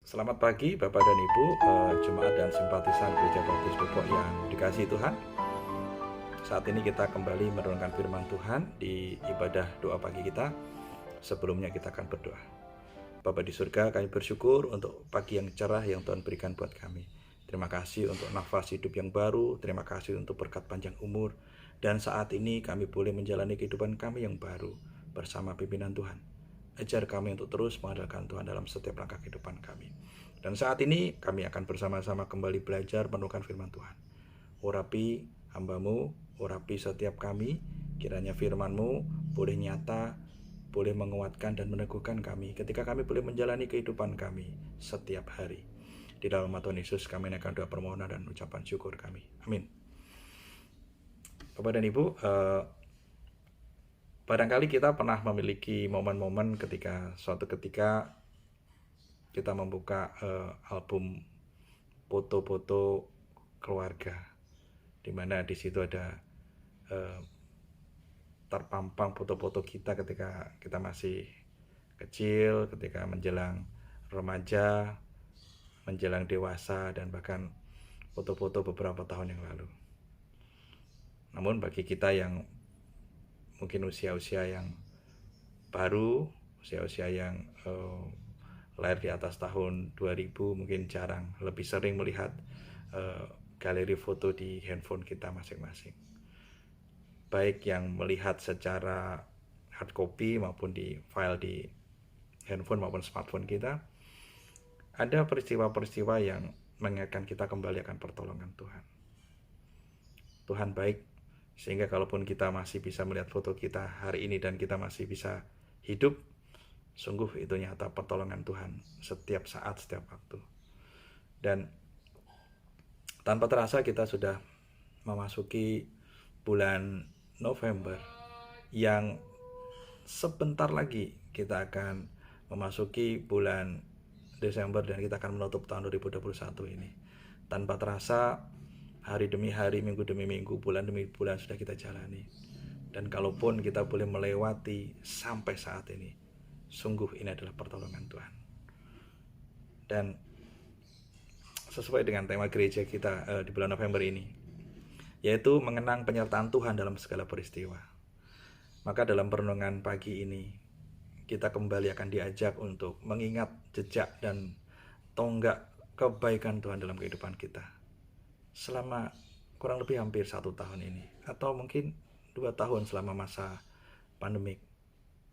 Selamat pagi Bapak dan Ibu, jemaat dan simpatisan Gereja Baptis Depok yang dikasihi Tuhan. Saat ini kita kembali merenungkan firman Tuhan di ibadah doa pagi kita. Sebelumnya kita akan berdoa. Bapa di surga, kami bersyukur untuk pagi yang cerah yang Tuhan berikan buat kami. Terima kasih untuk nafas hidup yang baru, terima kasih untuk berkat panjang umur, dan saat ini kami boleh menjalani kehidupan kami yang baru bersama pimpinan Tuhan. Ajar kami untuk terus mengandalkan Tuhan dalam setiap langkah kehidupan kami. Dan saat ini kami akan bersama-sama kembali belajar merenungkan firman Tuhan. Urapi hamba-Mu, urapi setiap kami, kiranya firman-Mu boleh nyata, boleh menguatkan dan meneguhkan kami ketika kami boleh menjalani kehidupan kami setiap hari. Di dalam nama Tuhan Yesus kami naikkan doa permohonan dan ucapan syukur kami. Amin. Bapak dan Ibu, barangkali kita pernah memiliki momen-momen ketika suatu ketika kita membuka album foto-foto keluarga, di mana di situ ada terpampang foto-foto kita ketika kita masih kecil, ketika menjelang remaja, menjelang dewasa, dan bahkan foto-foto beberapa tahun yang lalu. Namun bagi kita yang mungkin usia-usia yang baru, usia-usia yang lahir di atas tahun 2000 mungkin jarang, lebih sering melihat galeri foto di handphone kita masing-masing. Baik yang melihat secara hard copy maupun di file di handphone maupun smartphone kita, ada peristiwa-peristiwa yang mengingatkan kita kembali akan pertolongan Tuhan. Tuhan baik, sehingga kalaupun kita masih bisa melihat foto kita hari ini dan kita masih bisa hidup, sungguh itu nyata pertolongan Tuhan setiap saat, setiap waktu. Dan tanpa terasa kita sudah memasuki bulan November yang sebentar lagi kita akan memasuki bulan Desember dan kita akan menutup tahun 2021 ini. Tanpa terasa hari demi hari, minggu demi minggu, bulan demi bulan sudah kita jalani. Dan kalaupun kita boleh melewati sampai saat ini, sungguh ini adalah pertolongan Tuhan. Dan sesuai dengan tema gereja kita di bulan November ini, yaitu mengenang penyertaan Tuhan dalam segala peristiwa. Maka dalam perenungan pagi ini, kita kembali akan diajak untuk mengingat jejak dan tonggak kebaikan Tuhan dalam kehidupan kita selama kurang lebih hampir 1 tahun ini, atau mungkin 2 tahun selama masa pandemik,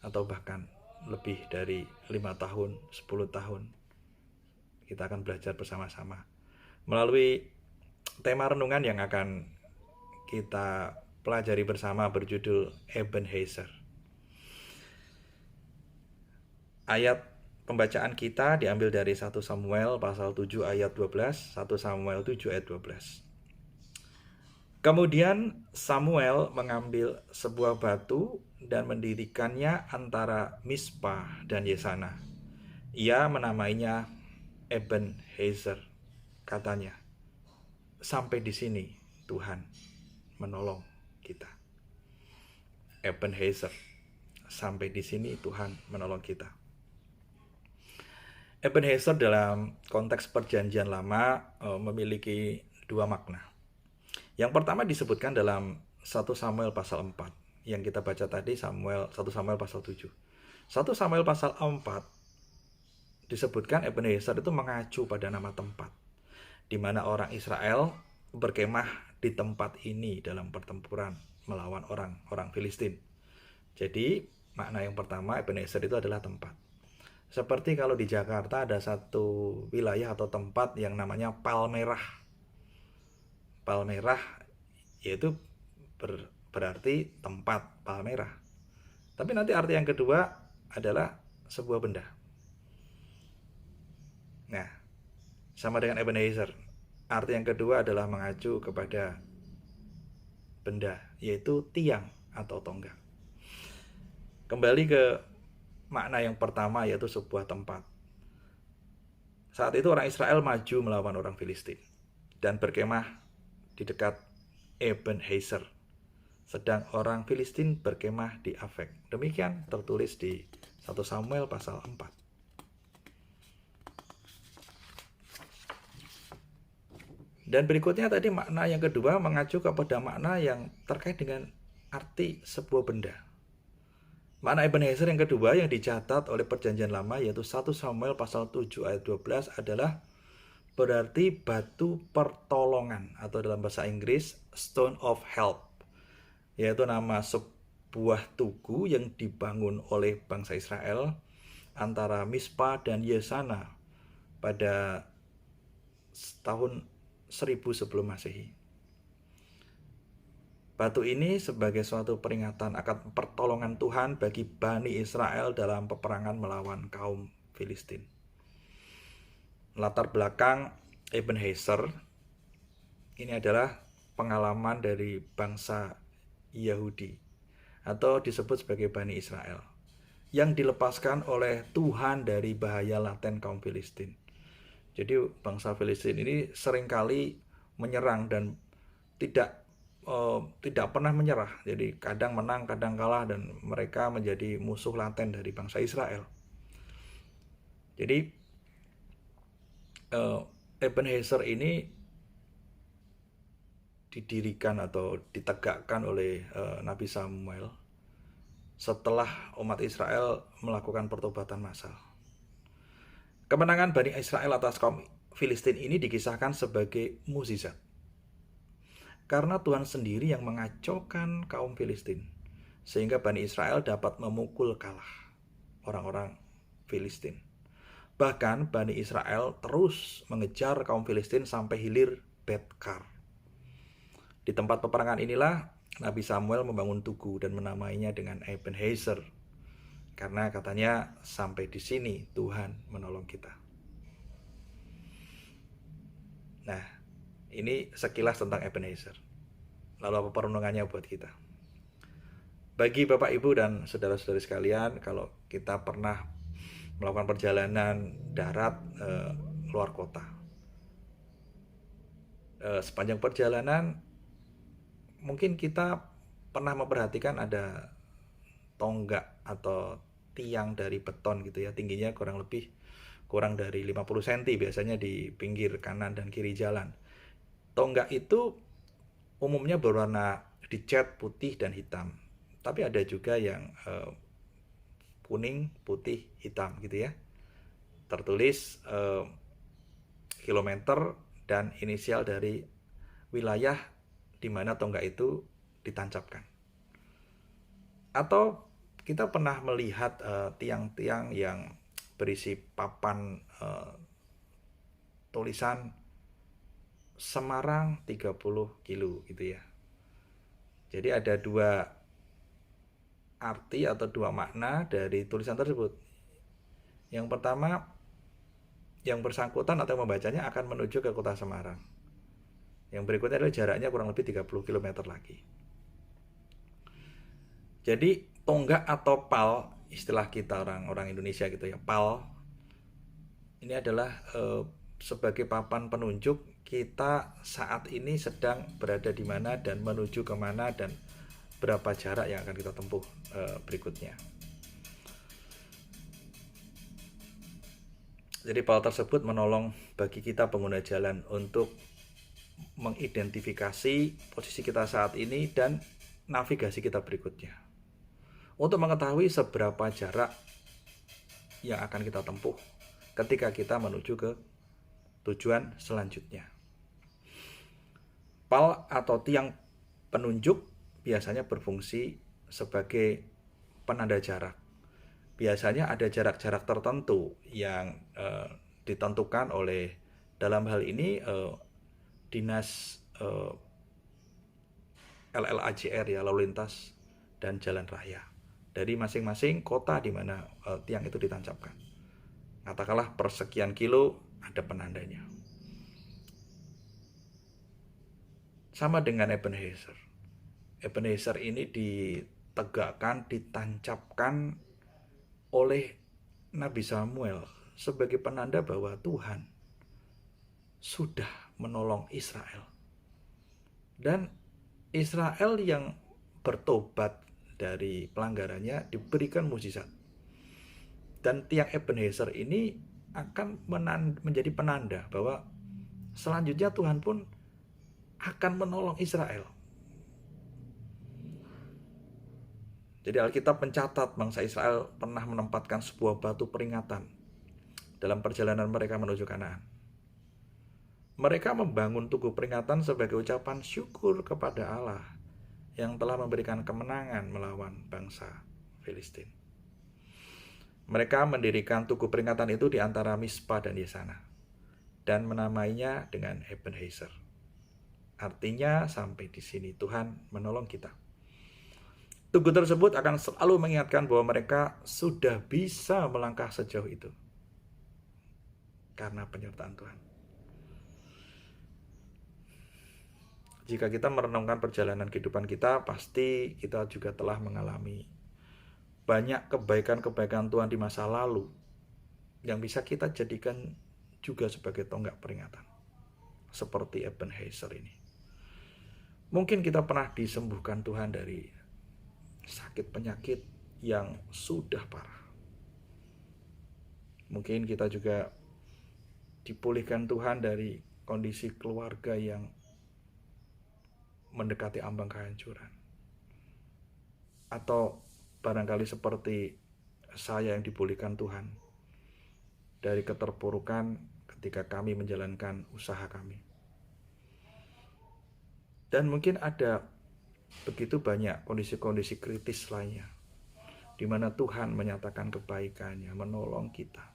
atau bahkan lebih dari 5 tahun, 10 tahun. Kita akan belajar bersama-sama melalui tema renungan yang akan kita pelajari bersama berjudul Ebenezer. Ayat pembacaan kita diambil dari 1 Samuel pasal 7 ayat 12, 1 Samuel 7 ayat 12. Kemudian Samuel mengambil sebuah batu dan mendirikannya antara Mispa dan Yesana. Ia menamainya Ebenezer. Katanya, sampai di sini Tuhan menolong kita. Ebenezer, sampai di sini Tuhan menolong kita. Ebenezer dalam konteks perjanjian lama memiliki 2 makna. Yang pertama disebutkan dalam 1 Samuel pasal 4 yang kita baca tadi, 1 Samuel pasal 7. 1 Samuel pasal 4 disebutkan Ebenezer itu mengacu pada nama tempat di mana orang Israel berkemah di tempat ini dalam pertempuran melawan orang Filistin. Jadi makna yang pertama Ebenezer itu adalah tempat. Seperti kalau di Jakarta ada satu wilayah atau tempat yang namanya Palmerah. Palmerah yaitu berarti tempat Palmerah. Tapi nanti arti yang kedua adalah sebuah benda. Nah, sama dengan Ebenezer. Arti yang kedua adalah mengacu kepada benda, yaitu tiang atau tonggak. Kembali ke makna yang pertama, yaitu sebuah tempat. Saat itu orang Israel maju melawan orang Filistin dan berkemah di dekat Ebenezer, sedang orang Filistin berkemah di Afek. Demikian tertulis di 1 Samuel pasal 4. Dan berikutnya tadi makna yang kedua mengacu kepada makna yang terkait dengan arti sebuah benda. Makna Ebenezer yang kedua yang dicatat oleh Perjanjian Lama yaitu 1 Samuel pasal 7 ayat 12 adalah berarti batu pertolongan atau dalam bahasa Inggris stone of help, yaitu nama sebuah tugu yang dibangun oleh bangsa Israel antara Mispa dan Yesana pada tahun 1000 sebelum Masehi. Batu ini sebagai suatu peringatan akan pertolongan Tuhan bagi Bani Israel dalam peperangan melawan kaum Filistin. Latar belakang Ebenezer ini adalah pengalaman dari bangsa Yahudi atau disebut sebagai Bani Israel yang dilepaskan oleh Tuhan dari bahaya laten kaum Filistin. Jadi bangsa Filistin ini seringkali menyerang dan tidak pernah menyerah. Jadi kadang menang, kadang kalah, dan mereka menjadi musuh laten dari bangsa Israel. Jadi Ebenezer ini didirikan atau ditegakkan oleh Nabi Samuel setelah umat Israel melakukan pertobatan massal. Kemenangan Bani Israel atas kaum Filistin ini dikisahkan sebagai mukjizat. Karena Tuhan sendiri yang mengacaukan kaum Filistin, sehingga Bani Israel dapat memukul kalah orang-orang Filistin. Bahkan Bani Israel terus mengejar kaum Filistin sampai hilir Bet-kar. Di tempat peperangan inilah Nabi Samuel membangun tugu dan menamainya dengan Ebenezer, karena katanya sampai di sini Tuhan menolong kita. Nah, ini sekilas tentang Ebenezer. Lalu apa perenungannya buat kita? Bagi Bapak Ibu dan saudara-saudari sekalian, kalau kita pernah melakukan perjalanan darat luar kota, sepanjang perjalanan mungkin kita pernah memperhatikan ada tonggak atau tiang dari beton gitu ya, tingginya kurang dari 50 cm biasanya di pinggir kanan dan kiri jalan. Tonggak itu umumnya berwarna dicat putih dan hitam, tapi ada juga yang kuning, putih, hitam gitu ya. Tertulis kilometer dan inisial dari wilayah di mana tonggak itu ditancapkan. Atau kita pernah melihat tiang-tiang yang berisi papan tulisan Semarang 30 kilo gitu ya. Jadi ada dua arti atau dua makna dari tulisan tersebut. Yang pertama, yang bersangkutan atau membacanya akan menuju ke kota Semarang. Yang berikutnya adalah jaraknya kurang lebih 30 km lagi. Jadi tonggak atau pal, istilah kita orang Indonesia gitu ya, pal ini adalah sebagai papan penunjuk kita saat ini sedang berada di mana dan menuju kemana dan berapa jarak yang akan kita tempuh berikutnya. Jadi pal tersebut menolong bagi kita pengguna jalan untuk mengidentifikasi posisi kita saat ini dan navigasi kita berikutnya, untuk mengetahui seberapa jarak yang akan kita tempuh ketika kita menuju ke tujuan selanjutnya. Pal atau tiang penunjuk biasanya berfungsi sebagai penanda jarak. Biasanya ada jarak-jarak tertentu yang ditentukan oleh, dalam hal ini, dinas LLAJR ya, lalu lintas dan jalan raya, dari masing-masing kota di mana tiang itu ditancapkan. Katakanlah persekian kilo ada penandanya. Sama dengan Ebenezer. Ebenezer ini ditegakkan, ditancapkan oleh Nabi Samuel sebagai penanda bahwa Tuhan sudah menolong Israel. Dan Israel yang bertobat dari pelanggarannya diberikan mukjizat. Dan tiang Ebenezer ini akan menjadi penanda bahwa selanjutnya Tuhan pun akan menolong Israel. Jadi Alkitab mencatat bangsa Israel pernah menempatkan sebuah batu peringatan dalam perjalanan mereka menuju Kanaan. Mereka membangun tugu peringatan sebagai ucapan syukur kepada Allah yang telah memberikan kemenangan melawan bangsa Filistin. Mereka mendirikan tugu peringatan itu di antara Mispa dan Yesana dan menamainya dengan Ebenezer. Artinya sampai di sini Tuhan menolong kita. Tugu tersebut akan selalu mengingatkan bahwa mereka sudah bisa melangkah sejauh itu karena penyertaan Tuhan. Jika kita merenungkan perjalanan kehidupan kita, pasti kita juga telah mengalami banyak kebaikan-kebaikan Tuhan di masa lalu yang bisa kita jadikan juga sebagai tonggak peringatan. Seperti Ebenezer ini. Mungkin kita pernah disembuhkan Tuhan dari sakit penyakit yang sudah parah. Mungkin kita juga dipulihkan Tuhan dari kondisi keluarga yang mendekati ambang kehancuran. Atau barangkali seperti saya yang dipulihkan Tuhan dari keterpurukan ketika kami menjalankan usaha kami. Dan mungkin ada begitu banyak kondisi-kondisi kritis lainnya di mana Tuhan menyatakan kebaikannya, menolong kita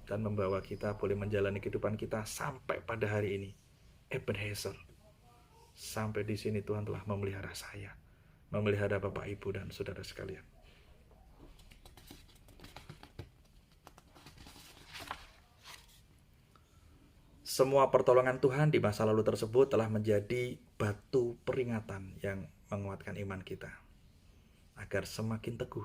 dan membawa kita boleh menjalani kehidupan kita sampai pada hari ini. Ebenezer. Sampai di sini Tuhan telah memelihara saya, memelihara Bapak, Ibu, dan saudara sekalian. Semua pertolongan Tuhan di masa lalu tersebut telah menjadi batu peringatan yang menguatkan iman kita agar semakin teguh,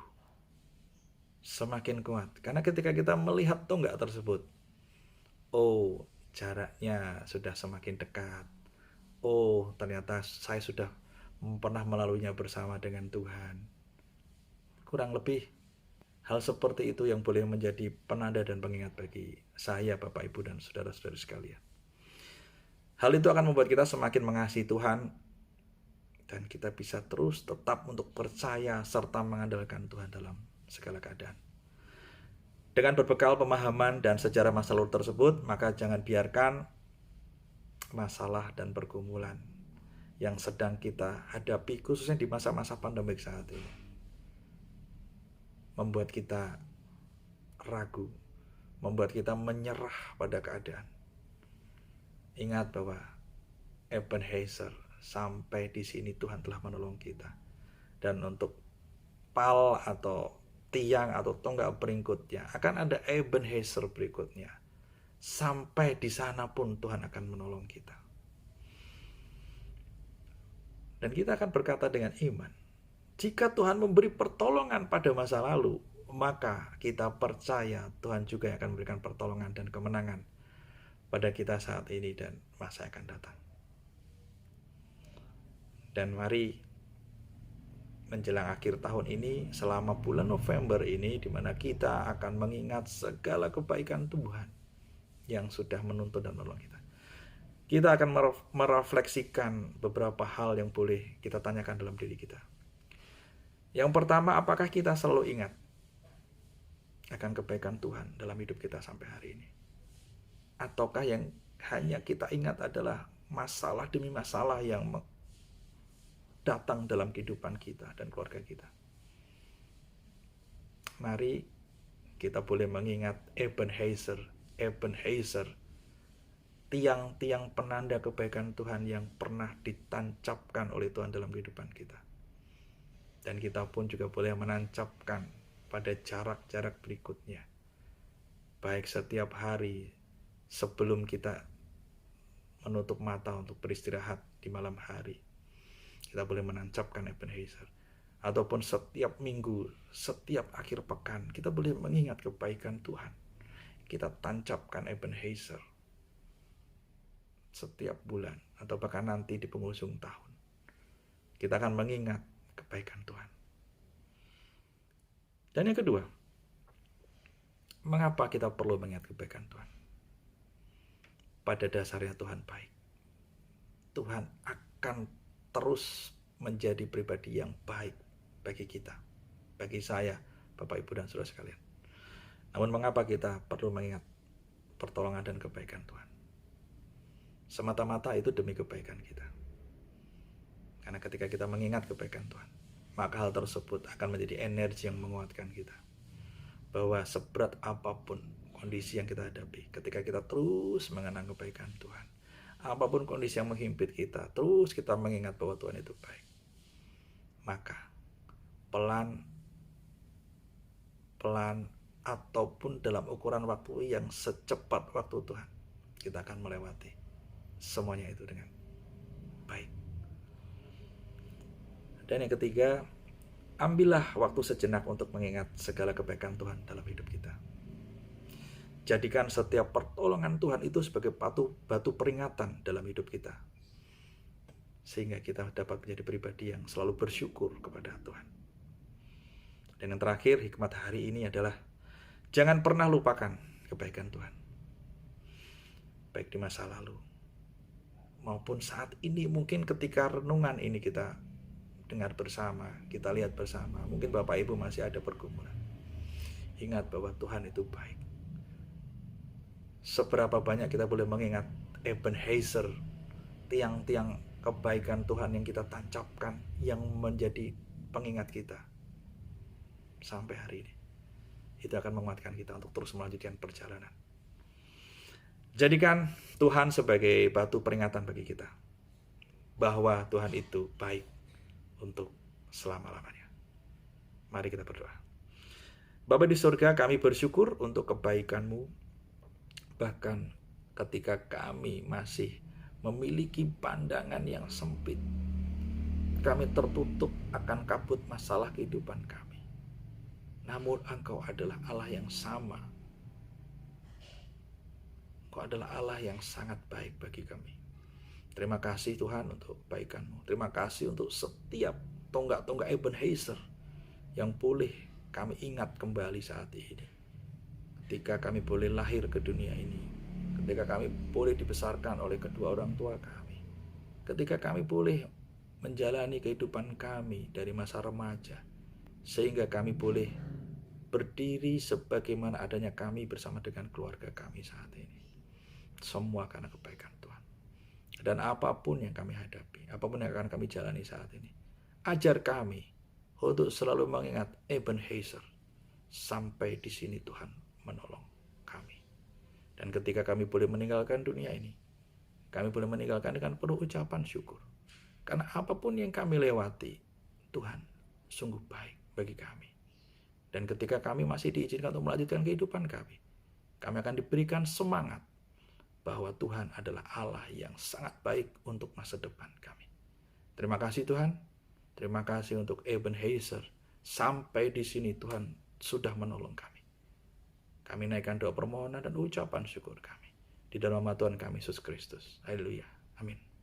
semakin kuat. Karena ketika kita melihat tonggak tersebut, oh, jaraknya sudah semakin dekat. Oh, ternyata saya sudah pernah melaluinya bersama dengan Tuhan. Kurang lebih hal seperti itu yang boleh menjadi penanda dan pengingat bagi saya, Bapak, Ibu, dan saudara-saudari sekalian. Hal itu akan membuat kita semakin mengasihi Tuhan dan kita bisa terus tetap untuk percaya serta mengandalkan Tuhan dalam segala keadaan. Dengan berbekal pemahaman dan sejarah masa lalu tersebut, maka jangan biarkan masalah dan pergumulan yang sedang kita hadapi khususnya di masa-masa pandemik saat ini membuat kita ragu, membuat kita menyerah pada keadaan. Ingat bahwa Ebenezer, sampai di sini Tuhan telah menolong kita. Dan untuk pal atau tiang atau tonggak berikutnya akan ada Ebenezer berikutnya. Sampai di sana pun Tuhan akan menolong kita. Dan kita akan berkata dengan iman, jika Tuhan memberi pertolongan pada masa lalu, maka kita percaya Tuhan juga akan memberikan pertolongan dan kemenangan pada kita saat ini dan masa yang akan datang. Dan mari menjelang akhir tahun ini, selama bulan November ini, di mana kita akan mengingat segala kebaikan Tuhan yang sudah menuntun dan menolong kita. Kita akan merefleksikan beberapa hal yang boleh kita tanyakan dalam diri kita. Yang pertama, apakah kita selalu ingat akan kebaikan Tuhan dalam hidup kita sampai hari ini? Ataukah yang hanya kita ingat adalah masalah demi masalah yang datang dalam kehidupan kita dan keluarga kita? Mari kita boleh mengingat Ebenezer, tiang-tiang penanda kebaikan Tuhan yang pernah ditancapkan oleh Tuhan dalam kehidupan kita. Dan kita pun juga boleh menancapkan pada jarak-jarak berikutnya. Baik setiap hari sebelum kita menutup mata untuk beristirahat di malam hari, kita boleh menancapkan Ebenezer. Ataupun setiap minggu, setiap akhir pekan, kita boleh mengingat kebaikan Tuhan. Kita tancapkan Ebenezer. Setiap bulan atau bahkan nanti di penghujung tahun, kita akan mengingat kebaikan Tuhan. Dan yang kedua, mengapa kita perlu mengingat kebaikan Tuhan? Pada dasarnya Tuhan baik. Tuhan akan terus menjadi pribadi yang baik bagi kita, bagi saya, Bapak, Ibu, dan saudara sekalian. Namun mengapa kita perlu mengingat pertolongan dan kebaikan Tuhan? Semata-mata itu demi kebaikan kita. Karena ketika kita mengingat kebaikan Tuhan, maka hal tersebut akan menjadi energi yang menguatkan kita. Bahwa seberat apapun kondisi yang kita hadapi, ketika kita terus mengenang kebaikan Tuhan, apapun kondisi yang menghimpit kita, terus kita mengingat bahwa Tuhan itu baik, maka pelan ataupun dalam ukuran waktu yang secepat waktu Tuhan, kita akan melewati semuanya itu dengan baik. Dan yang ketiga, ambillah waktu sejenak untuk mengingat segala kebaikan Tuhan dalam hidup kita. Jadikan setiap pertolongan Tuhan itu sebagai batu peringatan dalam hidup kita. Sehingga kita dapat menjadi pribadi yang selalu bersyukur kepada Tuhan. Dan yang terakhir, hikmat hari ini adalah jangan pernah lupakan kebaikan Tuhan. Baik di masa lalu maupun saat ini, mungkin ketika renungan ini kita dengar bersama, kita lihat bersama, mungkin Bapak Ibu masih ada pergumulan. Ingat bahwa Tuhan itu baik. Seberapa banyak kita boleh mengingat Ebenezer, tiang-tiang kebaikan Tuhan yang kita tancapkan, yang menjadi pengingat kita sampai hari ini. Itu akan menguatkan kita untuk terus melanjutkan perjalanan. Jadikan Tuhan sebagai batu peringatan bagi kita bahwa Tuhan itu baik untuk selama-lamanya. Mari kita berdoa. Bapa di surga, kami bersyukur untuk kebaikan-Mu. Bahkan ketika kami masih memiliki pandangan yang sempit, kami tertutup akan kabut masalah kehidupan kami. Namun Engkau adalah Allah yang sama. Engkau adalah Allah yang sangat baik bagi kami. Terima kasih Tuhan untuk kebaikan-Mu. Terima kasih untuk setiap tonggak-tonggak Ebenezer yang boleh kami ingat kembali saat ini. Ketika kami boleh lahir ke dunia ini, ketika kami boleh dibesarkan oleh kedua orang tua kami, ketika kami boleh menjalani kehidupan kami dari masa remaja, sehingga kami boleh berdiri sebagaimana adanya kami bersama dengan keluarga kami saat ini. Semua karena kebaikan Tuhan. Dan apapun yang kami hadapi, apapun yang akan kami jalani saat ini, ajar kami untuk selalu mengingat Ebenezer. Sampai di sini Tuhan menolong kami. Dan ketika kami boleh meninggalkan dunia ini, kami boleh meninggalkan dengan penuh ucapan syukur. Karena apapun yang kami lewati, Tuhan sungguh baik bagi kami. Dan ketika kami masih diizinkan untuk melanjutkan kehidupan kami akan diberikan semangat bahwa Tuhan adalah Allah yang sangat baik untuk masa depan kami. Terima kasih Tuhan. Terima kasih untuk Ebenezer. Sampai di sini Tuhan sudah menolong kami. Kami naikkan doa permohonan dan ucapan syukur kami di dalam nama Tuhan kami Yesus Kristus. Haleluya. Amin.